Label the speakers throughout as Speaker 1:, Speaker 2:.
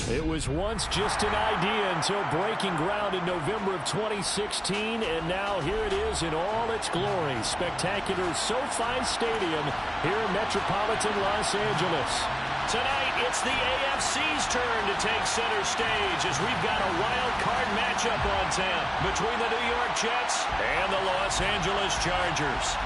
Speaker 1: It was once just an idea until breaking ground in November of 2016, and now here it is in all its glory. Spectacular SoFi Stadium here in metropolitan Los Angeles. Tonight, it's the AFC's turn to take center stage as we've got a wild card matchup on tap between the New York Jets and the Los Angeles Chargers.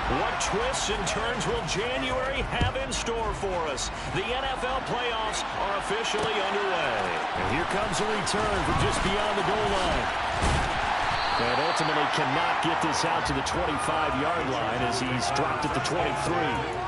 Speaker 1: What twists and turns will January have in store for us? The NFL playoffs are officially underway. And here comes a return from just beyond the goal line. And ultimately cannot get this out to the 25-yard line as he's dropped at the 23.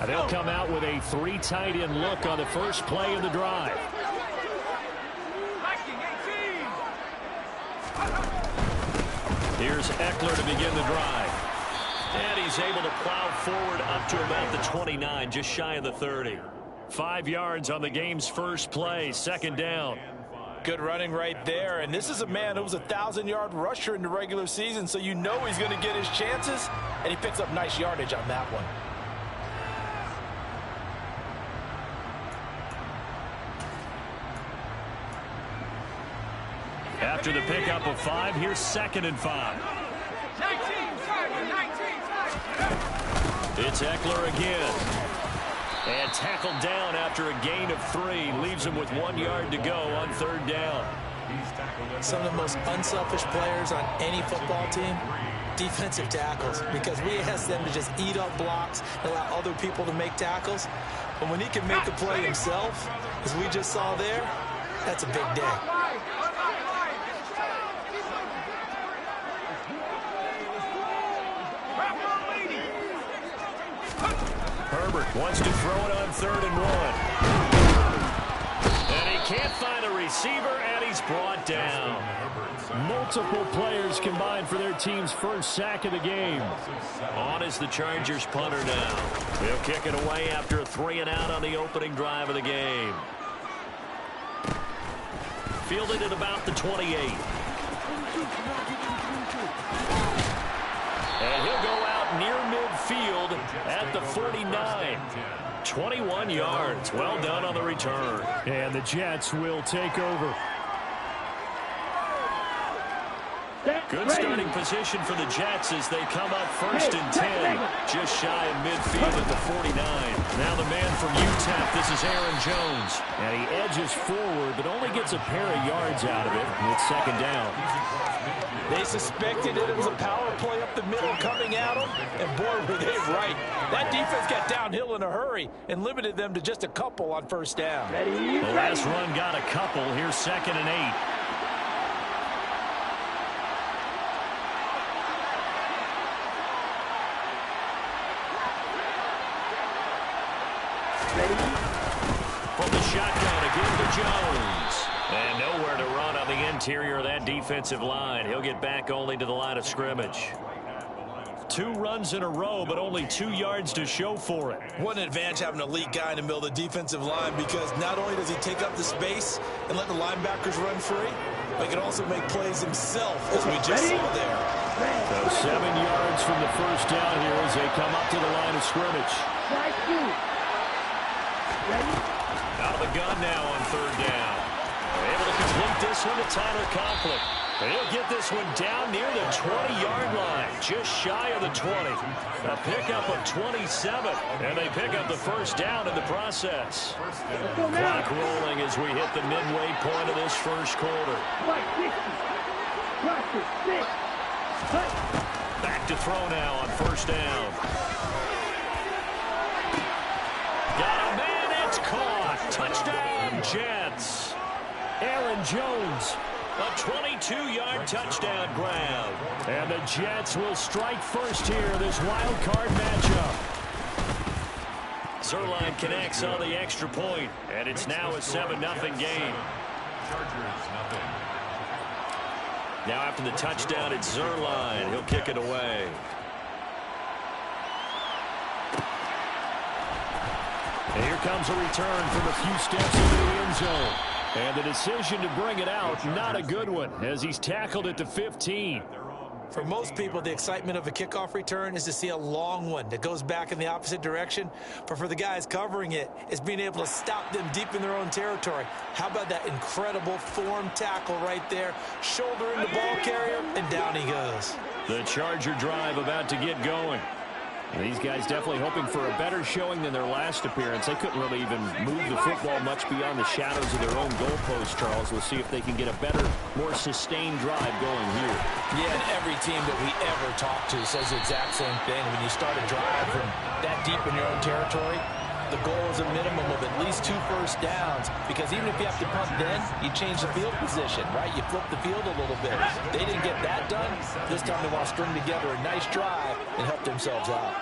Speaker 1: They'll come out with a 3 tight end look on the first play of the drive. Here's Eckler to begin the drive. And he's able to plow forward up to about the 29, just shy of the 30. 5 yards on the game's first play, second down.
Speaker 2: Good running right there, and this is a man who was a 1,000-yard rusher in the regular season, so you know he's going to get his chances, and he picks up nice yardage on that one.
Speaker 1: After the pickup of 5, here's 2nd and 5. It's Eckler again. And tackled down after a gain of 3. Leaves him with 1 yard to go on 3rd down.
Speaker 3: Some of the most unselfish players on any football team, defensive tackles, because we ask them to just eat up blocks and allow other people to make tackles. But when he can make the play himself, as we just saw there, that's a big day.
Speaker 1: Herbert wants to throw it on 3rd and 1. And he can't find a receiver, and he's brought down. Multiple players combined for their team's first sack of the game. On is the Chargers punter now. He'll kick it away after a 3 and out on the opening drive of the game. Fielded at about the 28. And he'll go out near midfield at the 49. 21 yards. Well done on the return. And the Jets will take over. Good starting position for the Jets as they come up 1st and 10. Just shy of midfield at the 49. Now the man from UTEP, this is Aaron Jones. And he edges forward, but only gets a pair of yards out of it. And it's 2nd down.
Speaker 2: They suspected that it was a power play up the middle coming at them, and boy, were they right. That defense got downhill in a hurry and limited them to just a couple on 1st down.
Speaker 1: The last run got a couple. Here's 2nd and 8. From the shotgun again to Jones. And nowhere to run on the interior of that defensive line. He'll get back only to the line of scrimmage. 2 runs in a row, but only 2 yards to show for it.
Speaker 2: What an advantage having an elite guy in the middle of the defensive line, because not only does he take up the space and let the linebackers run free, but he can also make plays himself, as we just saw there.
Speaker 1: So 7 yards from the first down here as they come up to the line of scrimmage. Out of the gun now on 3rd down. Able to complete this one to Tyler Conklin. He'll get this one down near the 20-yard line, just shy of the 20. A pickup of 27, and they pick up the 1st down in the process. Clock rolling as we hit the midway point of this 1st quarter. Back to throw now on 1st down. Got a man, it's caught. Touchdown, Jets. Aaron Jones, a 22-yard touchdown grab. And the Jets will strike first here, this wild card matchup. Zerline connects on the extra point, and it's now a 7-0 game. Now after the touchdown, it's Zerline. He'll kick it away. And here comes a return from a few steps into the end zone. And the decision to bring it out, not a good one, as he's tackled at the 15.
Speaker 3: For most people, the excitement of a kickoff return is to see a long one that goes back in the opposite direction. But for the guys covering it, it's being able to stop them deep in their own territory. How about that incredible form tackle right there? Shouldering the ball carrier, and down he goes.
Speaker 1: The Charger drive about to get going. These guys definitely hoping for a better showing than their last appearance. They couldn't really even move the football much beyond the shadows of their own goalpost, Charles. We'll see if they can get a better, more sustained drive going here.
Speaker 2: Yeah, and every team that we ever talk to says the exact same thing. When you start a drive from that deep in your own territory, the goal is a minimum of at least 2 first downs, because even if you have to punt then, you change the field position, right? You flip the field a little bit. They didn't get that done. This time they want to string together a nice drive and help themselves out.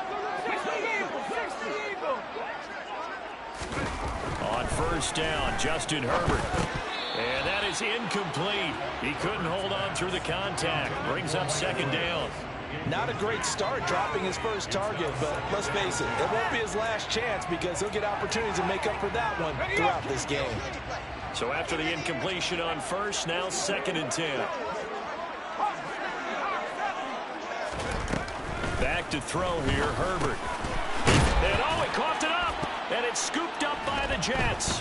Speaker 1: On first down, Justin Herbert. And that is incomplete. He couldn't hold on through the contact. Brings up second down.
Speaker 2: Not a great start dropping his first target, but let's face it, it won't be his last chance, because he'll get opportunities to make up for that one throughout this game.
Speaker 1: So after the incompletion on first, now 2nd and 10. Back to throw here, Herbert. And oh, he coughed it up, and it's scooped up by the Jets.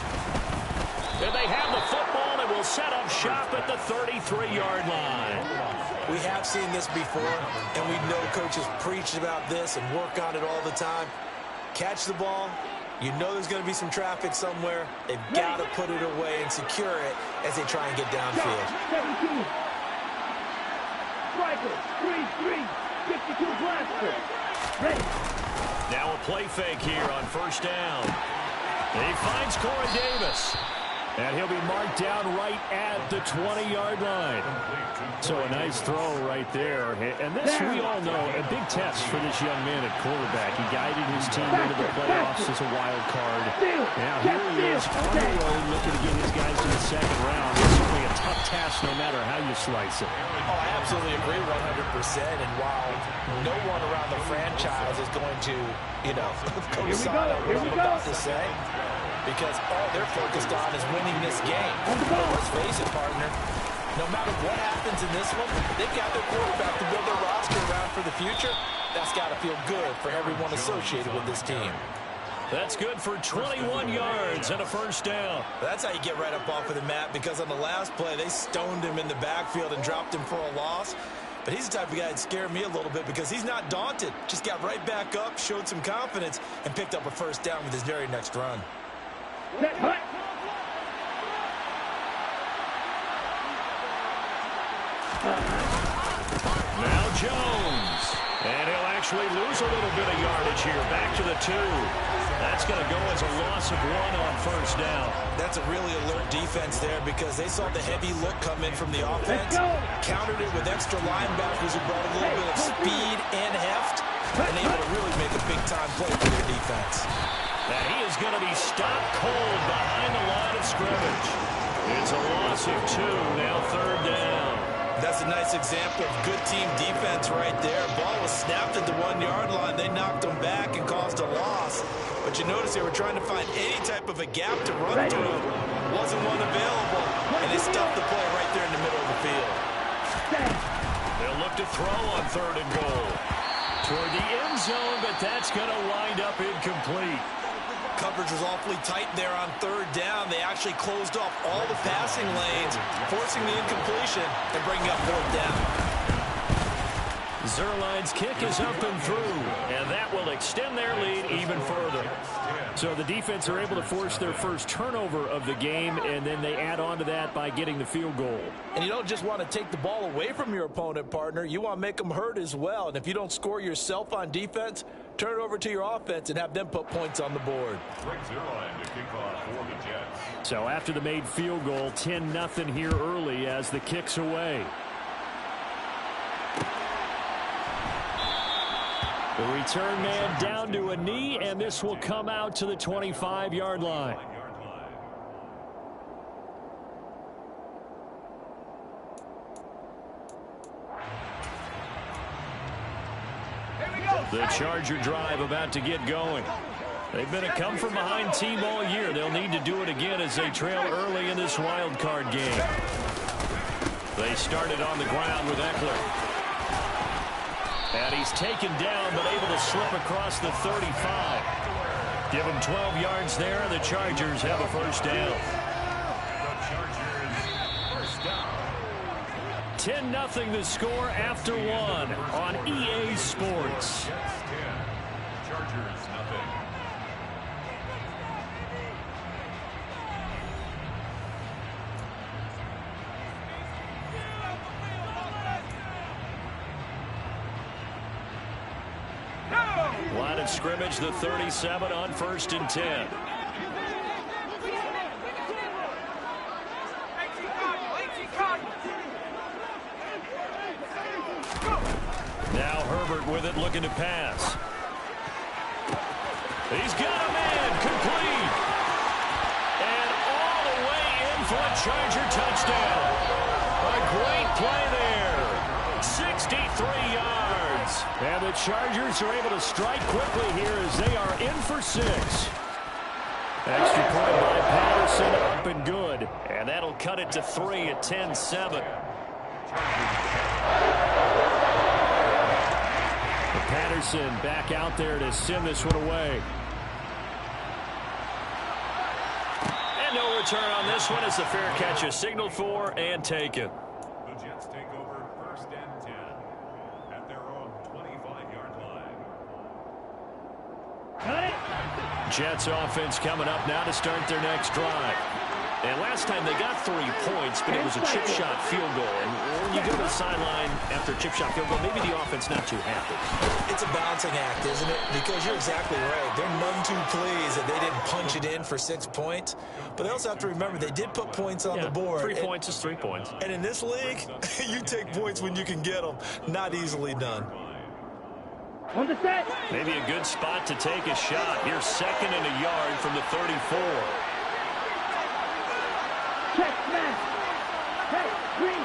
Speaker 1: And they have the football and will set up shop at the 33-yard line.
Speaker 3: We have seen this before, and we know coaches preach about this and work on it all the time. Catch the ball. You know there's going to be some traffic somewhere. They've got to put it away and secure it as they try and get downfield.
Speaker 4: 17. Striker, 3-3, 52 blaster. Ready.
Speaker 1: Now a play fake here on first down. He finds Corey Davis. And he'll be marked down right at the 20-yard line. So a nice throw right there. And this, we all know, a big test for this young man at quarterback. He guided his team into the playoffs as a wild card. Now here he is on the road looking to get his guys to the second round. It's certainly a tough task no matter how you slice it.
Speaker 2: Oh, I absolutely agree 100%. And while no one around the franchise is going to, co-sign on what I'm about to say, because all they're focused on is winning this game. But let's face it, partner, no matter what happens in this one, they've got their quarterback to build their roster around for the future. That's got to feel good for everyone associated with this team.
Speaker 1: That's good for 21 yards and a first down.
Speaker 3: That's how you get right up off of the mat, because on the last play, they stoned him in the backfield and dropped him for a loss. But he's the type of guy that scared me a little bit, because he's not daunted. Just got right back up, showed some confidence, and picked up a first down with his very next run.
Speaker 1: Now Jones. And he'll actually lose a little bit of yardage here. Back to the 2. That's going to go as a loss of 1 on first down.
Speaker 3: That's a really alert defense there, because they saw the heavy look come in from the offense, countered it with extra linebackers who brought a little bit of speed and heft, and able to really make a big-time play for their defense.
Speaker 1: And he is going to be stopped cold behind the line of scrimmage. It's a loss of 2, now 3rd down.
Speaker 3: That's a nice example of good team defense right there. Ball was snapped at the 1-yard line. They knocked them back and caused a loss. But you notice they were trying to find any type of a gap to run through. Wasn't one available, and they stopped the play right there in the middle of the field.
Speaker 1: They'll look to throw on 3rd and goal. Toward the end zone, but that's going to wind up incomplete.
Speaker 3: Coverage was awfully tight there on 3rd down. They actually closed off all the passing lanes, forcing the incompletion and bringing up 4th down.
Speaker 1: Zerline's kick is up and through, and that will extend their lead even further. So the defense are able to force their first turnover of the game, and then they add on to that by getting the field goal.
Speaker 2: And you don't just want to take the ball away from your opponent, partner. You want to make them hurt as well. And if you don't score yourself on defense, turn it over to your offense and have them put points on the board.
Speaker 1: So after the made field goal, 10-0 here early as the kick's away. The return man down to a knee, and this will come out to the 25-yard line. The Charger drive about to get going. They've been a come-from-behind team all year. They'll need to do it again as they trail early in this wild card game. They started on the ground with Eckler. And he's taken down, but able to slip across the 35. Give him 12 yards there, and the Chargers have a first down. 10-0 the score after one on EA Sports.
Speaker 5: Chargers nothing.
Speaker 1: Line of scrimmage, the 37 on 1st and 10. Now Herbert with it, looking to pass. He's got a man, complete. And all the way in for a Charger touchdown. A great play there. 63 yards. And the Chargers are able to strike quickly here as they are in for 6. Extra point by Patterson, up and good. And that'll cut it to 3 at 10-7. Patterson back out there to send this one away. And no return on this one as the fair catch is signaled for and taken.
Speaker 5: The Jets take over 1st and 10 at their own 25-yard line.
Speaker 1: Jets offense coming up now to start their next drive. And last time they got 3 points, but it was a chip shot field goal. And when you go to the sideline after a chip shot field goal, maybe the offense not too happy.
Speaker 3: It's a balancing act, isn't it? Because you're exactly right. They're none too pleased that they didn't punch it in for 6 points. But they also have to remember they did put points on the board.
Speaker 1: 3 points is 3 points.
Speaker 3: And in this league, you take points when you can get them. Not easily done.
Speaker 4: On the set.
Speaker 1: Maybe a good spot to take a shot. Here's 2nd and a yard from the 34.
Speaker 4: Check, man. Hey, green.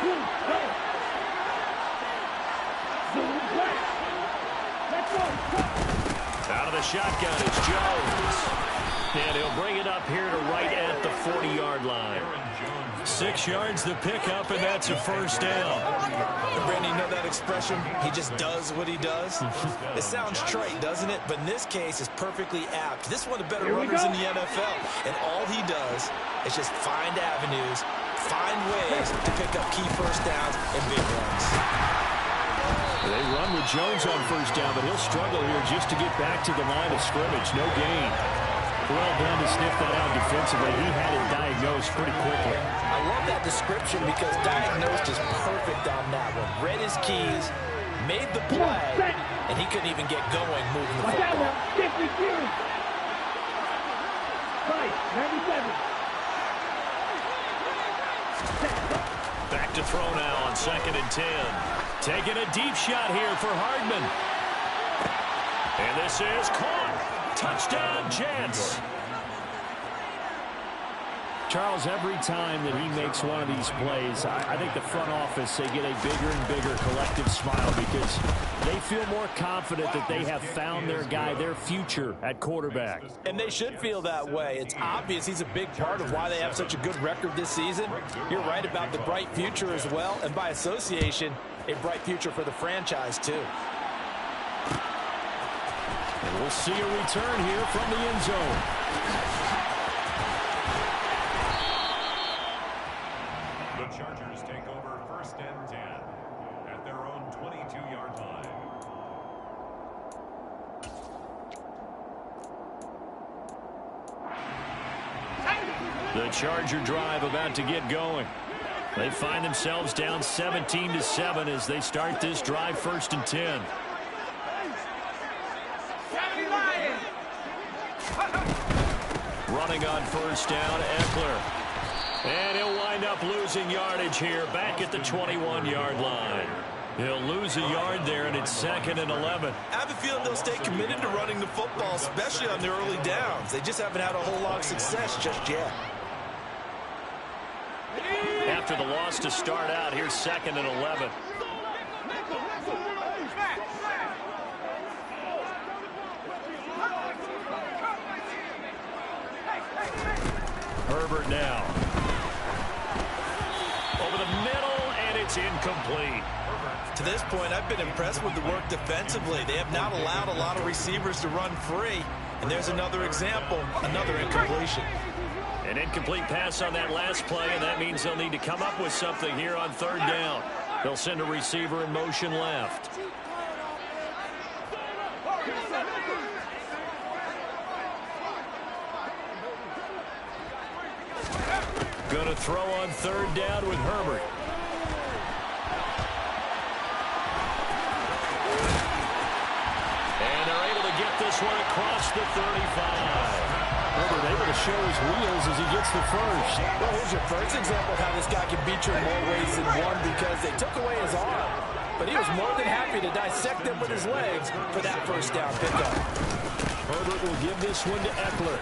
Speaker 4: Blue, go. Blue, black. Let's go.
Speaker 1: Out of the shotgun is Jones. And he'll bring it up here to right at the 40-yard line. 6 yards the pickup, and that's a first down.
Speaker 3: Brandon, you know that expression? He just does what he does. It sounds trite, doesn't it? But in this case, it's perfectly apt. This is one of the better runners in the NFL. And all he does is just find avenues, find ways to pick up key first downs and big runs.
Speaker 1: They run with Jones on first down, but he'll struggle here just to get back to the line of scrimmage. No gain. Well done to sniff that out defensively. He had it diagnosed pretty quickly.
Speaker 2: I love that description because diagnosed is perfect on that one. Read his keys, made the play, and he couldn't even get going moving the
Speaker 4: Watch out
Speaker 2: football.
Speaker 4: now. 52. 97.
Speaker 1: Back to throw now on 2nd and 10. Taking a deep shot here for Hardman. And this is caught. Touchdown, Jets. Charles, every time that he makes one of these plays, I think the front office, they get a bigger and bigger collective smile because they feel more confident that they have found their guy, their future at quarterback.
Speaker 2: And they should feel that way. It's obvious he's a big part of why they have such a good record this season. You're right about the bright future as well, and by association, a bright future for the franchise too.
Speaker 1: And we'll see a return here from the end zone.
Speaker 5: The Chargers take over 1st and 10 at their own 22-yard line.
Speaker 1: The Charger drive about to get going. They find themselves down 17-7 as they start this drive 1st and 10. Running on first down, Eckler. And he'll wind up losing yardage here back at the 21-yard line. He'll lose a yard there, and it's 2nd and 11.
Speaker 3: I have a feeling they'll stay committed to running the football, especially on their early downs. They just haven't had a whole lot of success just yet.
Speaker 1: After the loss to start out, here's 2nd and 11. Herbert now. Over the middle, and it's incomplete.
Speaker 3: To this point, I've been impressed with the work defensively. They have not allowed a lot of receivers to run free. And there's another example, another incompletion.
Speaker 1: An incomplete pass on that last play, and that means they'll need to come up with something here on third down. They'll send a receiver in motion left. Going to throw on third down with Herbert. And they're able to get this one across the 35. Herbert able to show his wheels as he gets the first.
Speaker 3: Well, here's your first example of how this guy can beat you in more ways than one, because they took away his arm. But he was more than happy to dissect them with his legs for that first down pickup.
Speaker 1: Herbert will give this one to Eckler.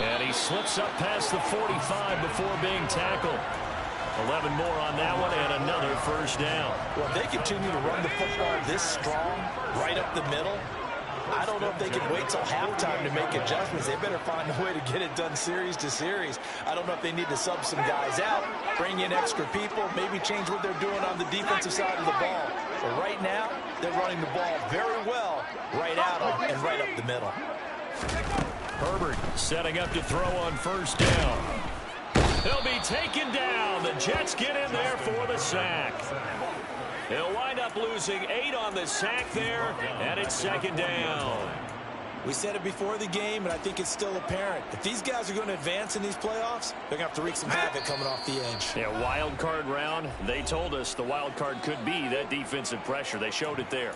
Speaker 1: And he slips up past the 45 before being tackled. 11 more on that one and another first down.
Speaker 3: Well, if they continue to run the football this strong, right up the middle, I don't know if they can wait till halftime to make adjustments. They better find a way to get it done series to series. I don't know if they need to sub some guys out, bring in extra people, maybe change what they're doing on the defensive side of the ball. But right now, they're running the ball very well right out and right up the middle.
Speaker 1: Herbert setting up to throw on first down. He'll be taken down. The Jets get in there for the sack. They'll wind up losing 8 on the sack there, and it's second down.
Speaker 3: We said it before the game, and I think it's still apparent. If these guys are going to advance in these playoffs, they're going to have to wreak some havoc coming off the edge.
Speaker 1: Yeah, wild card round. They told us the wild card could be that defensive pressure. They showed it there.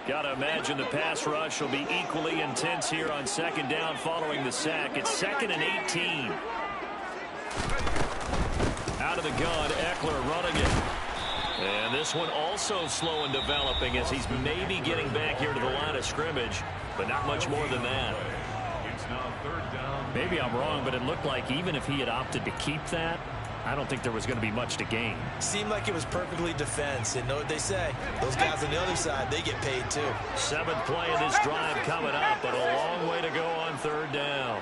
Speaker 1: Got to imagine the pass rush will be equally intense here on second down following the sack. It's 2nd and 18. Out of the gun, Eckler running it. And this one also slow in developing as he's maybe getting back here to the line of scrimmage, but not much more than that.
Speaker 5: It's now third down.
Speaker 1: Maybe I'm wrong, but it looked like even if he had opted to keep that, I don't think there was going to be much to gain.
Speaker 3: Seemed like it was perfectly defense, and know what they say. Those guys on the other side, they get paid too.
Speaker 1: 7th play of this drive coming up, but a long way to go on third down.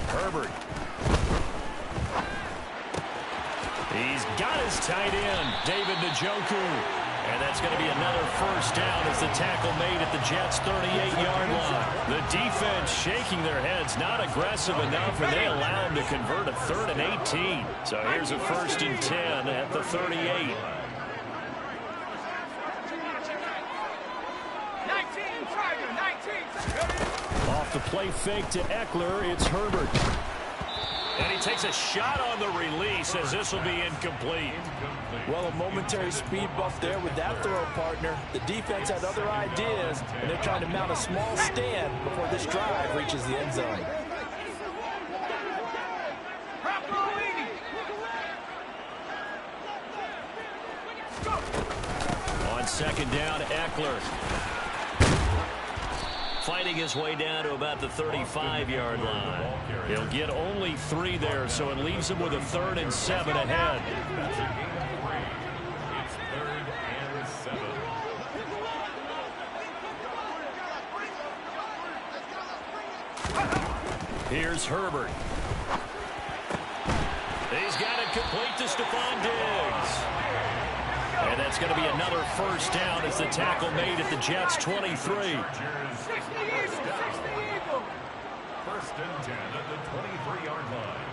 Speaker 1: Herbert. He's got his tight end, David Njoku. And that's going to be another first down as the tackle made at the Jets' 38-yard line. The defense shaking their heads, not aggressive enough, and they allow him to convert a 3rd and 18. So here's a 1st and 10 at the 38. Off the play fake to Eckler, it's Herbert. And he takes a shot on the release as this will be incomplete.
Speaker 3: Well, a momentary speed bump there with that throw partner. The defense had other ideas, and they're trying to mount a small stand before this drive reaches the end zone.
Speaker 1: On second down, Eckler. Fighting his way down to about the 35-yard line. He'll get only 3 there, so it leaves him with a 3rd and 7 ahead.
Speaker 5: It's 3rd and 7.
Speaker 1: Here's Herbert. He's got it complete to Stephon Diggs. And that's going to be another first down as the tackle made at the Jets' 23.
Speaker 5: 1st and 10 at the 23-yard line.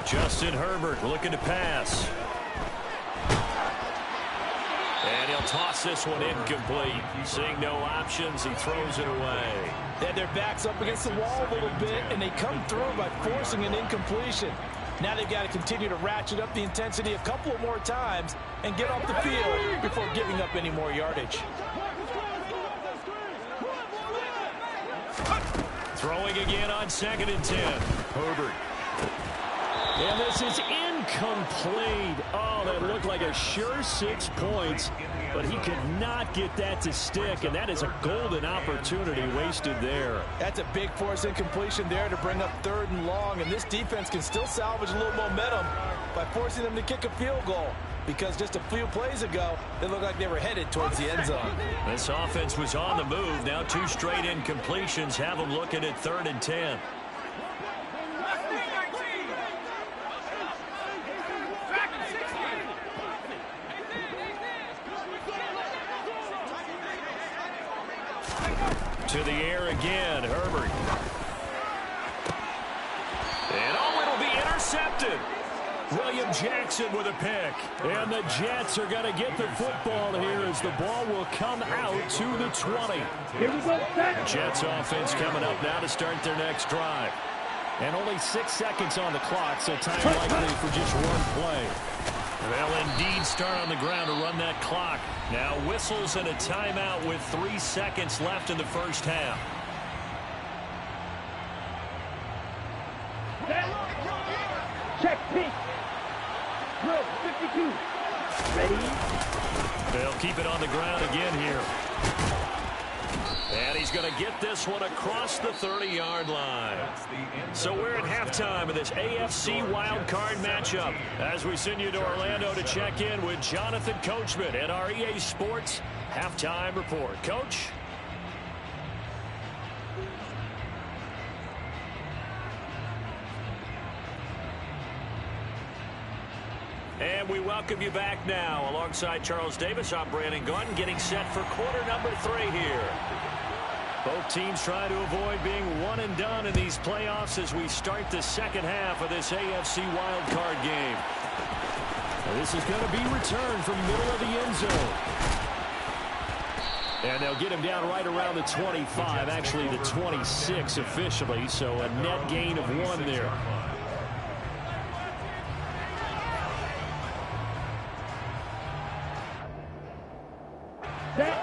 Speaker 1: Justin Herbert looking to pass. And he'll toss this one incomplete. Seeing no options, he throws it away.
Speaker 3: They had their backs up against the wall a little bit, and they come through by forcing an incompletion. Now they've got to continue to ratchet up the intensity a couple of more times and get off the field before giving up any more yardage.
Speaker 1: Throwing again on 2nd and 10. Herbert. And this is incomplete. Oh, that looked like a sure 6 points, but he could not get that to stick, and that is a golden opportunity wasted there.
Speaker 2: That's a big force incompletion there to bring up 3rd and long, and this defense can still salvage a little momentum by forcing them to kick a field goal, because just a few plays ago, they looked like they were headed towards the end zone.
Speaker 1: This offense was on the move. Now 2 straight incompletions have them looking at 3rd and 10. To the air again, Herbert. And oh, it'll be intercepted. William Jackson with a pick. And the Jets are going to get the football here as the ball will come out to the 20.
Speaker 4: Here we go, set.
Speaker 1: Jets offense coming up now to start their next drive. And only 6 seconds on the clock, so time likely for just one play. They'll indeed start on the ground to run that clock. Now whistles and a timeout with 3 seconds left in the first half.
Speaker 4: Check, pink. Drill, 52. Ready?
Speaker 1: They'll keep it on the ground again here. And he's going to get this one across the 30-yard line. So we're at halftime of this AFC wildcard matchup as we send you to Orlando to check in with Jonathan Coachman at our EA Sports Halftime Report. Coach? And we welcome you back now. Alongside Charles Davis, I'm Brandon Gunn, getting set for quarter number 3 here. Both teams trying to avoid being one and done in these playoffs as we start the second half of this AFC wildcard game. Now this is going to be returned from middle of the end zone. And they'll get him down right around the 25, actually the 26 officially, so a net gain of 1 there.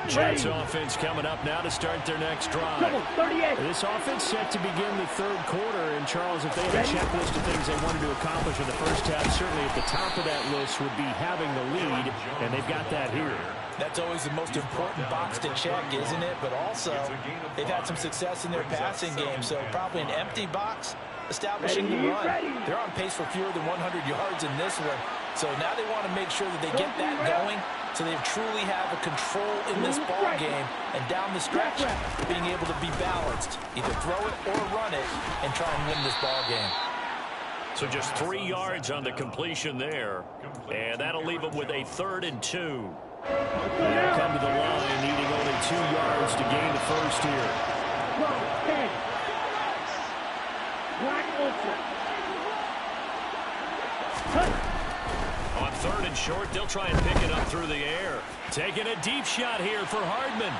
Speaker 1: Jets offense coming up now to start their next drive. This offense set to begin the 3rd quarter. And, Charles, if they had a checklist of things they wanted to accomplish in the first half, certainly at the top of that list would be having the lead, and they've got that here.
Speaker 2: That's always the most important box to check, isn't it? But also, they've had some success in their passing game, so probably an empty box establishing the run. They're on pace for fewer than 100 yards in this one, so now they want to make sure that they get that going so they truly have a control in this ball game, and down the stretch, being able to be balanced, either throw it or run it, and try and win this ball game.
Speaker 1: So just 3 yards on the completion there, and that'll leave them with a 3rd and 2. They'll come to the line, needing only 2 yards to gain the first here. On 3rd and short, they'll try and pick it up through the air. Taking a deep shot here for Hardman.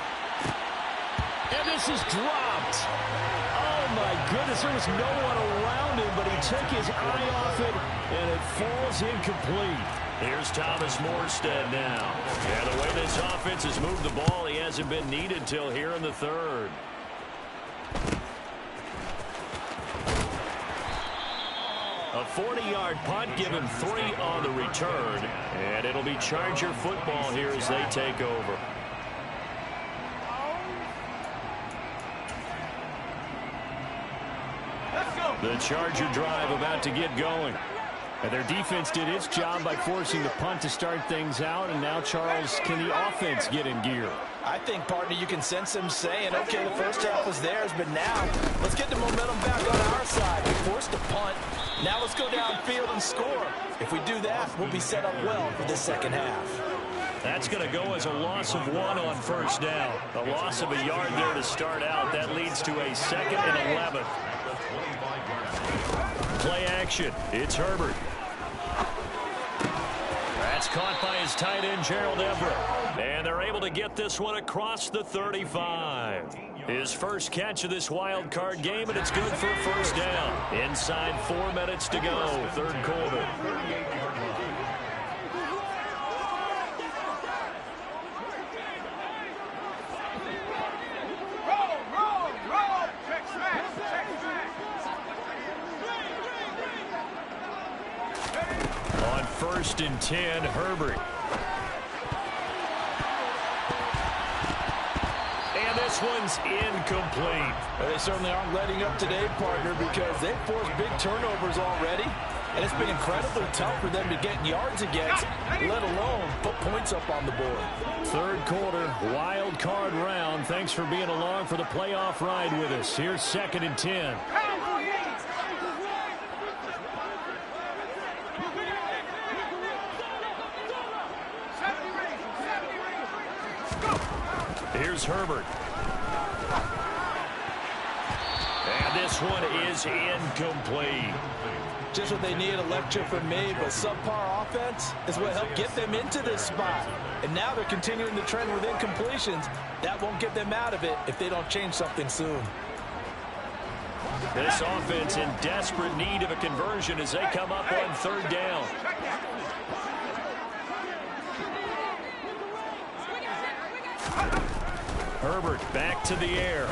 Speaker 1: And this is dropped. Oh, my goodness. There was no one around him, but he took his eye off it, and it falls incomplete. Here's Thomas Morstead now. Yeah, the way this offense has moved the ball, he hasn't been needed till here in the 3rd. A 40-yard punt, give him 3 on the return. And it'll be Charger football here as they take over. The Charger drive about to get going. And their defense did its job by forcing the punt to start things out. And now, Charles, can the offense get in gear?
Speaker 2: I think, partner, you can sense them saying, okay, the first half was theirs, but now let's get the momentum back on our side. We forced a punt. Now let's go downfield and score. If we do that, we'll be set up well for the second half.
Speaker 1: That's going to go as a loss of 1 on first down. A loss of a yard there to start out. That leads to a 2nd and 11. Play action. It's Herbert. That's caught by his tight end, Gerald Everett. And they're able to get this one across the 35. His first catch of this wild card game, and it's good for a first down. Inside 4 minutes to go, 3rd quarter. first and 10, Herbert. And this one's incomplete.
Speaker 2: They certainly aren't letting up today, partner, because they've forced big turnovers already. And it's been incredibly tough for them to get yards against, let alone put points up on the board.
Speaker 1: Third quarter, wild card round. Thanks for being along for the playoff ride with us. Here's second and 10. Here's Herbert. And this one is incomplete.
Speaker 2: Just what they need, a lecture from me, but subpar offense is what helped get them into this spot. And now they're continuing the trend with incompletions. That won't get them out of it if they don't change something soon.
Speaker 1: This offense in desperate need of a conversion as they come up on third down. Herbert back to the air.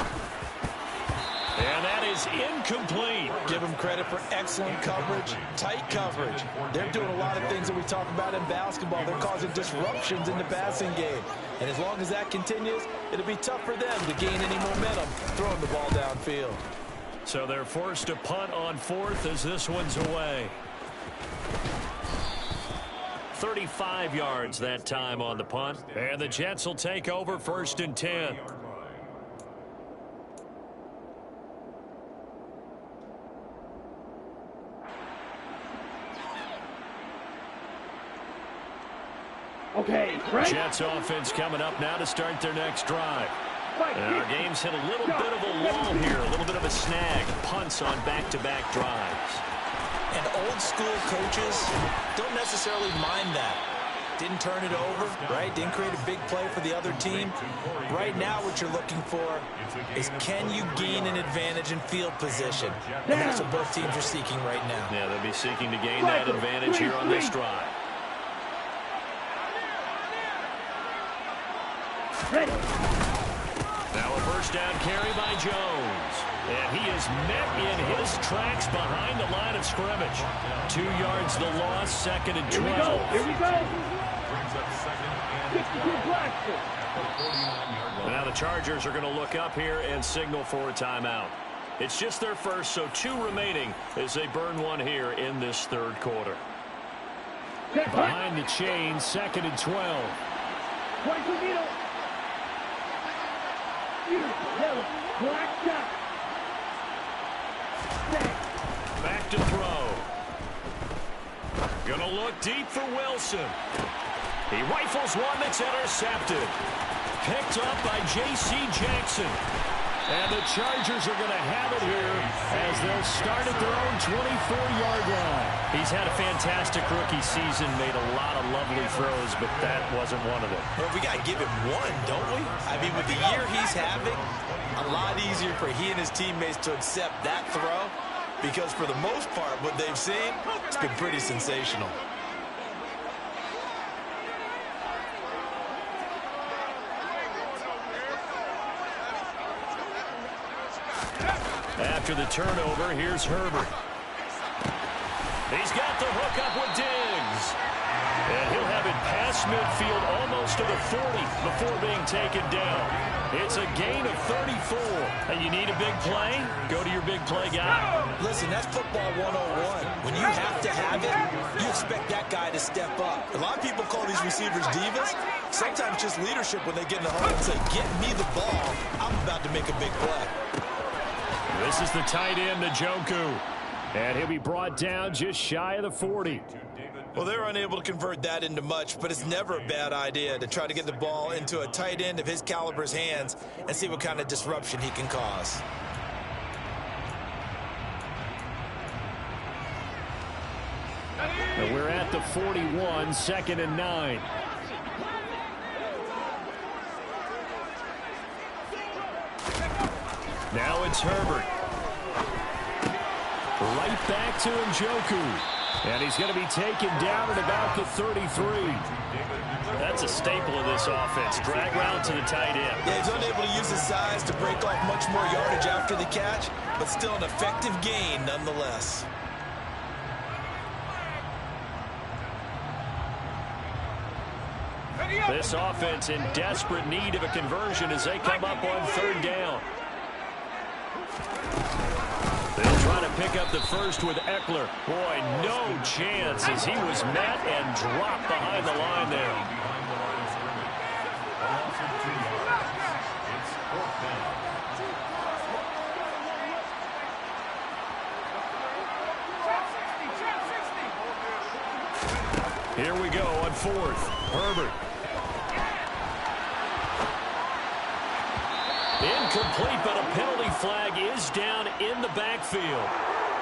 Speaker 1: And that is incomplete.
Speaker 2: Give them credit for excellent coverage, tight coverage. They're doing a lot of things that we talk about in basketball. They're causing disruptions in the passing game. And as long as that continues, it'll be tough for them to gain any momentum throwing the ball downfield.
Speaker 1: So they're forced to punt on fourth as this one's away. 35 yards that time on the punt. And the Jets will take over first and 10.
Speaker 4: Okay, right.
Speaker 1: Jets offense coming up now to start their next drive. And our game's hit a little bit of a lull here, a little bit of a snag. Punts on back-to-back drives.
Speaker 3: And old school coaches don't necessarily mind that. Didn't turn it over, right? Didn't create a big play for the other team. Right now what you're looking for is, can you gain an advantage in field position? And that's what both teams are seeking right now.
Speaker 1: Yeah, they'll be seeking to gain that advantage here on this drive.
Speaker 4: Ready.
Speaker 1: Now a first down carry by Jones. And he is met in his tracks behind the line of scrimmage. 2 yards the loss, second and 12.
Speaker 4: Here we go.
Speaker 1: Now the Chargers are going to look up here and signal for a timeout. It's just their first, so 2 remaining as they burn one here in this third quarter. Behind the chain, second and 12. Back to throw. Gonna look deep for Wilson. He rifles one that's intercepted. Picked up by J.C. Jackson. And the Chargers are going to have it here as they'll start at their own 24-yard line. He's had a fantastic rookie season, made a lot of lovely throws, but that wasn't one of them.
Speaker 3: Well, we got to give him one, don't we? I mean, with the year he's having, a lot easier for he and his teammates to accept that throw, because for the most part, what they've seen, it's been pretty sensational.
Speaker 1: After the turnover, here's Herbert. He's got the hook up with Diggs. And he'll have it past midfield almost to the 40 before being taken down. It's a gain of 34. And you need a big play? Go to your big play guy.
Speaker 3: Listen, that's football 101. When you have to have it, you expect that guy to step up. A lot of people call these receivers divas. Sometimes just leadership when they get in the huddle and say, get me the ball. I'm about to make a big play.
Speaker 1: This is the tight end, Njoku. And he'll be brought down just shy of the 40.
Speaker 3: Well, they're unable to convert that into much, but it's never a bad idea to try to get the ball into a tight end of his caliber's hands and see what kind of disruption he can cause.
Speaker 1: And we're at the 41, second and 9. Now it's Herbert. Right back to Njoku. And he's going to be taken down at about the 33. That's a staple of this offense. Drag route to the tight end.
Speaker 3: Yeah, he's unable to use his size to break off much more yardage after the catch, but still an effective gain nonetheless.
Speaker 1: This offense in desperate need of a conversion as they come up on third down. They'll try to pick up the first with Eckler. Boy, no chance as he was met and dropped behind the line there. Here we go on fourth. Herbert. Incomplete, but a penalty flag is down in the backfield.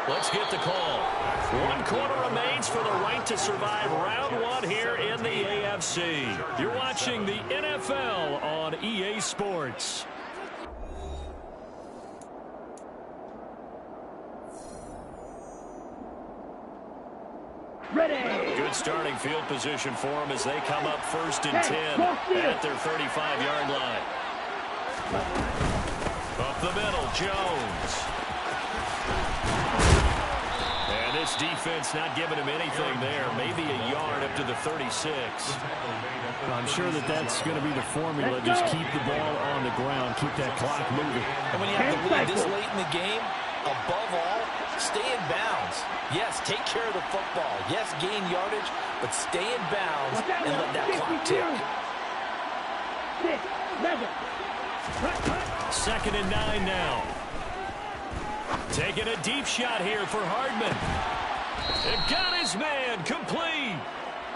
Speaker 1: Let's get the call. 1 quarter remains for the right to survive round 1 here in the AFC. You're watching the NFL on EA Sports.
Speaker 4: Ready.
Speaker 1: Good starting field position for them as they come up first and 10 at their 35-yard line. Up the middle, Jones. And this defense not giving him anything there. Maybe a yard up to the 36.
Speaker 6: I'm sure that's going to be the formula. Just keep the ball on the ground. Keep that clock moving.
Speaker 2: And when you have the lead this late in the game, above all, stay in bounds. Yes, take care of the football. Yes, gain yardage, but stay in bounds and let that clock tick.
Speaker 1: 2nd and 9 now. Taking a deep shot here for Hardman. It got his man complete.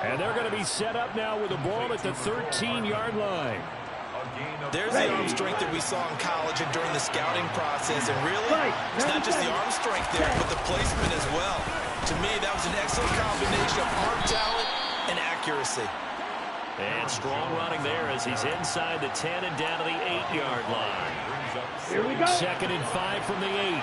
Speaker 1: And they're going to be set up now with the ball at the 13-yard line.
Speaker 3: There's the arm strength that we saw in college and during the scouting process. And really, it's not just the arm strength there, but the placement as well. To me, that was an excellent combination of arm talent and accuracy.
Speaker 1: And strong running there as he's inside the 10 and down to the 8-yard line.
Speaker 4: Here we go.
Speaker 1: 2nd and 5 from the 8.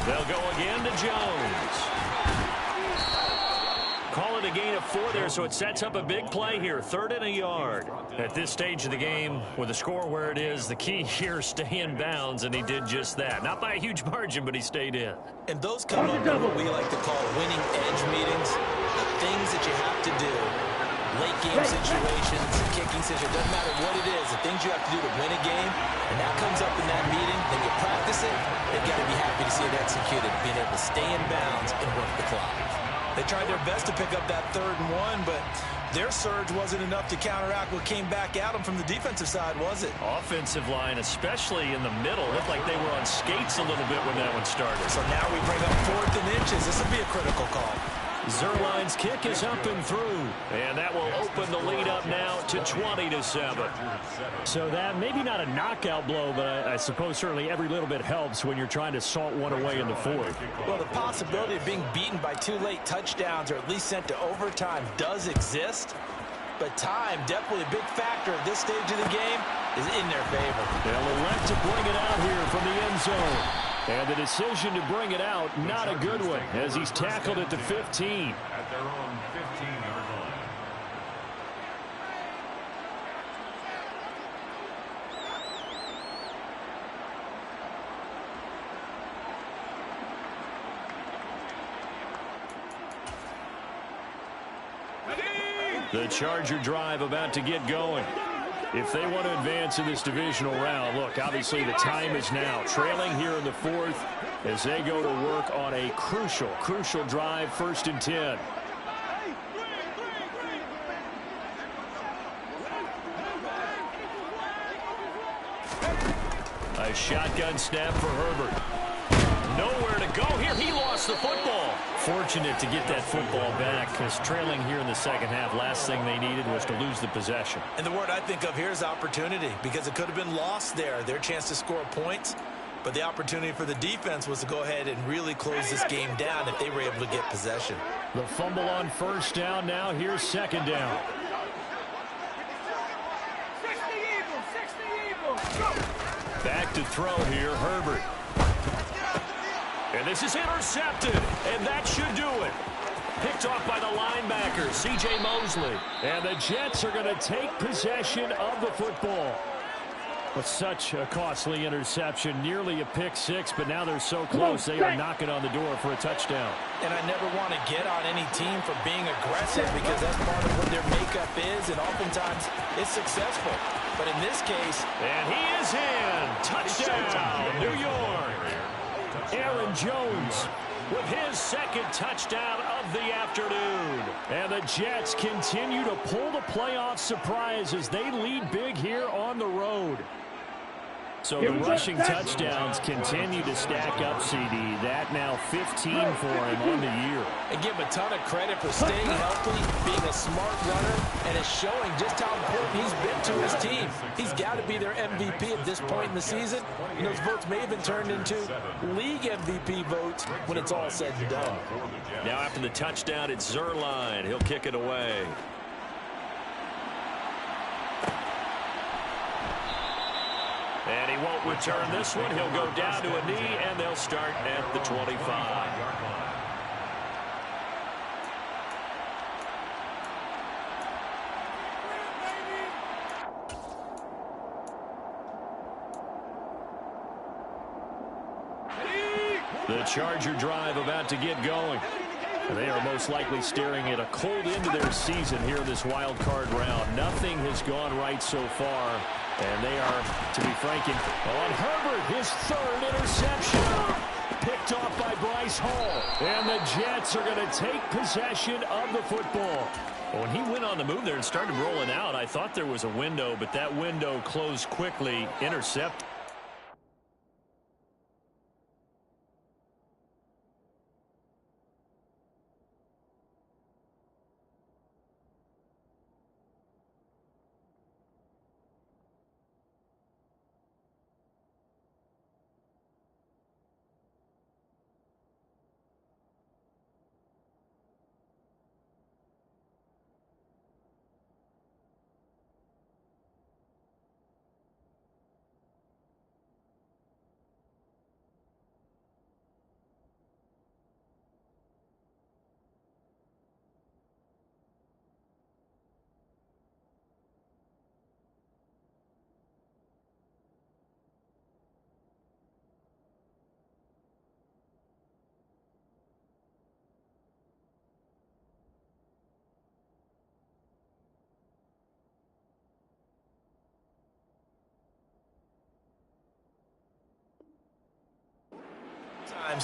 Speaker 1: They'll go again to Jones. Call it a gain of 4 there, so it sets up a big play here. 3rd and a yard. At this stage of the game, with the score where it is, the key here, stay in bounds, and he did just that. Not by a huge margin, but he stayed in.
Speaker 3: And those come up in what we like to call winning edge meetings. The things that you have to do. Late game situations, kicking situations, doesn't matter what it is. The things you have to do to win a game, and that comes up in that meeting, then you practice it, they've got to be happy to see it executed, being able to stay in bounds and work the clock. They tried their best to pick up that 3rd and 1, but their surge wasn't enough to counteract what came back at them from the defensive side, was it?
Speaker 1: Offensive line, especially in the middle, looked like they were on skates a little bit when that one started.
Speaker 3: So now we bring up 4th and inches. This will be a critical call.
Speaker 1: Zerline's kick is up and through, and that will open the lead up now to 20-7.
Speaker 6: So that maybe not a knockout blow, but I suppose certainly every little bit helps when you're trying to salt one away in the 4th.
Speaker 3: Well, the possibility of being beaten by 2 late touchdowns or at least sent to overtime does exist, but time, definitely a big factor at this stage of the game, is in their favor.
Speaker 1: They'll elect to bring it out here from the end zone. And the decision to bring it out, not a good one, as he's tackled at the 15.
Speaker 5: At their own 15-yard line.
Speaker 1: The Charger drive about to get going. If they want to advance in this divisional round, look, obviously the time is now. Trailing here in the 4th as they go to work on a crucial drive, 1st and 10. A shotgun snap for Herbert. Nowhere to go here. He lost the football. Fortunate to get that football back, because trailing here in the 2nd half, last thing they needed was to lose the possession.
Speaker 3: And the word I think of here is opportunity, because it could have been lost there. Their chance to score points, but the opportunity for the defense was to go ahead and really close this game down if they were able to get possession.
Speaker 1: The fumble on 1st down now. Here's 2nd down.
Speaker 4: 60 Eagles.
Speaker 1: Back to throw here, Herbert. And this is intercepted, and that should do it. Picked off by the linebacker, C.J. Mosley. And the Jets are going to take possession of the football. Well, such a costly interception, nearly a pick six, but now they're so close they are knocking on the door for a touchdown.
Speaker 2: And I never want to get on any team for being aggressive because that's part of what their makeup is, and oftentimes it's successful. But in this case...
Speaker 1: And he is in! Touchdown, New York! Aaron Jones with his second touchdown of the afternoon. And the Jets continue to pull the playoff surprise as they lead big here on the road. So the rushing touchdowns continue to stack up, CD. That now 15 for him on the year.
Speaker 2: And give him a ton of credit for staying healthy, being a smart runner, and it's showing just how important he's been to his team. He's got to be their MVP at this point in the season. And those votes may have been turned into league MVP votes when it's all said and done.
Speaker 1: Now after the touchdown, it's Zerline. He'll kick it away. And he won't return this one. He'll go down to a knee, and they'll start at the 25. The Charger drive about to get going. They are most likely staring at a cold end to their season here in this wild card round. Nothing has gone right so far. And they are, to be frank, on Herbert, his third interception. Picked off by Bryce Hall. And the Jets are going to take possession of the football. When he went on the move there and started rolling out, I thought there was a window, but that window closed quickly. Intercept.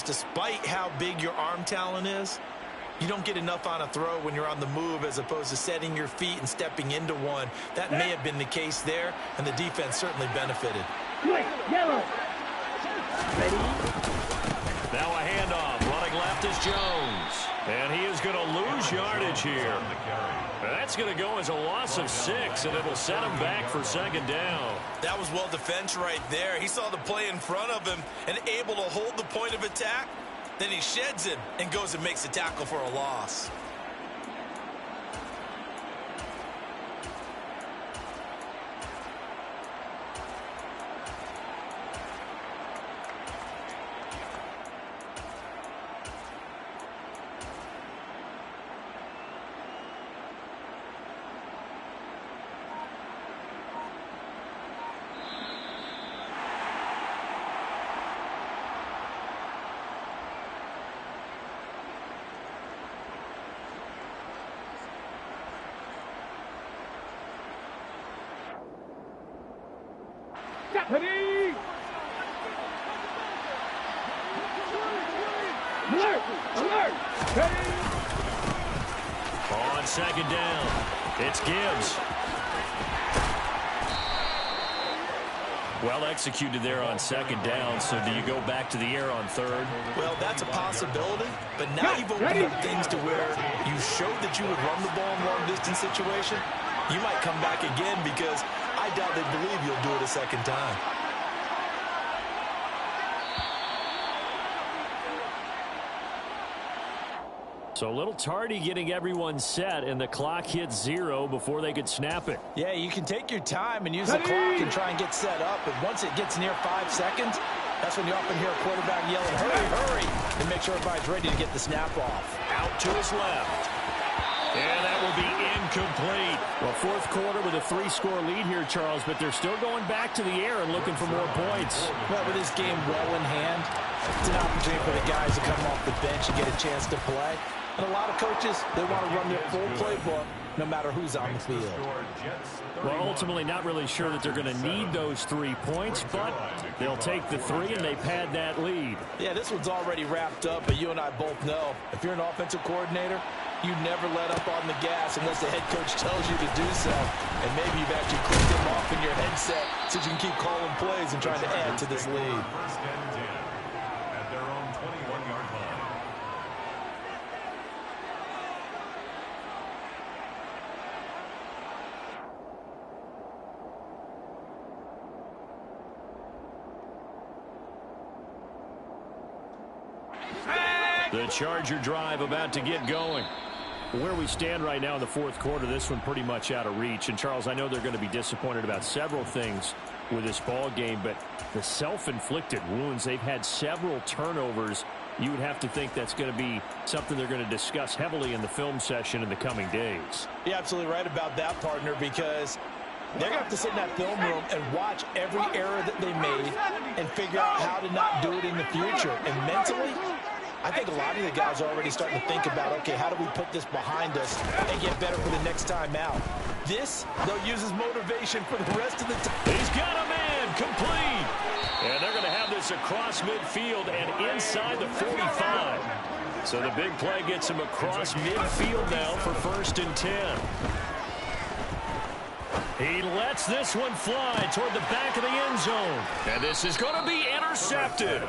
Speaker 2: Despite how big your arm talent is, you don't get enough on a throw when you're on the move as opposed to setting your feet and stepping into one. That may have been the case there, and the defense certainly benefited.
Speaker 4: Yellow. Ready?
Speaker 1: Now a handoff. Running left is Jones. And he is going to lose yardage here. That's going to go as a loss of 6, and it'll set him back for second down.
Speaker 2: That was well defense right there. He saw the play in front of him and able to hold the point of attack. Then he sheds it and goes and makes a tackle for a loss.
Speaker 4: Ready? Alert! Alert! Ready?
Speaker 1: On second down, it's Gibbs. Well executed there on second down. So do you go back to the air on third?
Speaker 2: Well, that's a possibility, but now you've opened up things to where you showed that you would run the ball in long-distance situation. You might come back again because I doubt they believe you'll do it a second time.
Speaker 1: So a little tardy getting everyone set, and the clock hits 0 before they could snap it.
Speaker 2: Yeah, you can take your time and use the clock and try and get set up, but once it gets near 5 seconds, that's when you often hear a quarterback yelling, hurry, hurry, and make sure everybody's ready to get the snap off.
Speaker 1: Out to his left. And that will be
Speaker 6: complete.
Speaker 1: Well, fourth quarter with a 3-score lead here, Charles, but they're still going back to the air and looking for more points.
Speaker 2: Well, with this game well in hand, it's an opportunity for the guys to come off the bench and get a chance to play. And a lot of coaches, they want to run their full playbook no matter who's on the field.
Speaker 1: Well, ultimately not really sure that they're going to need those 3 points, but they'll take the 3 and they pad that lead.
Speaker 2: Yeah, this one's already wrapped up, but you and I both know if you're an offensive coordinator, you never let up on the gas unless the head coach tells you to do so. And maybe you've actually clicked them off in your headset so you can keep calling plays and trying to add to this lead.
Speaker 5: First and 10 at their own 21-yard line.
Speaker 1: The Charger drive about to get going. Where we stand right now in the fourth quarter, this one pretty much out of reach. And, Charles, I know they're going to be disappointed about several things with this ball game, but the self-inflicted wounds, they've had several turnovers. You would have to think that's going to be something they're going to discuss heavily in the film session in the coming days.
Speaker 2: You're absolutely right about that, partner, because they're going to have to sit in that film room and watch every error that they made and figure out how to not do it in the future. And mentally, I think a lot of the guys are already starting to think about, okay, how do we put this behind us and get better for the next time out? This, they'll use as motivation for the rest of the time.
Speaker 1: He's got a man, complete. And they're going to have this across midfield and inside the 45. So the big play gets him across midfield now for 1st and 10. He lets this one fly toward the back of the end zone. And this is going to be intercepted.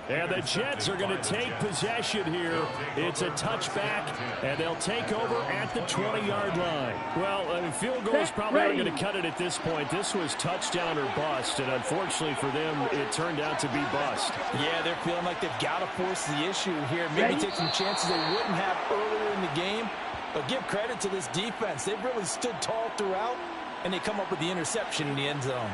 Speaker 1: And the Jets are going to take possession here. It's a touchback, and they'll take over at the 20-yard line. Well, I mean, field goal is probably not going to cut it at this point. This was touchdown or bust, and unfortunately for them, it turned out to be bust.
Speaker 2: Yeah, they're feeling like they've got to force the issue here. Maybe take some chances they wouldn't have earlier in the game. But give credit to this defense. They've really stood tall throughout, and they come up with the interception in the end zone.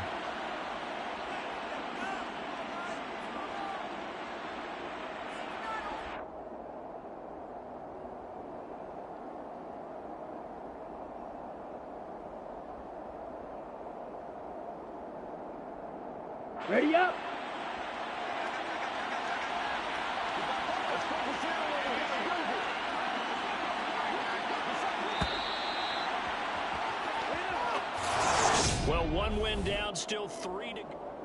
Speaker 4: Ready up.
Speaker 1: Well, one win down, still 3 to go.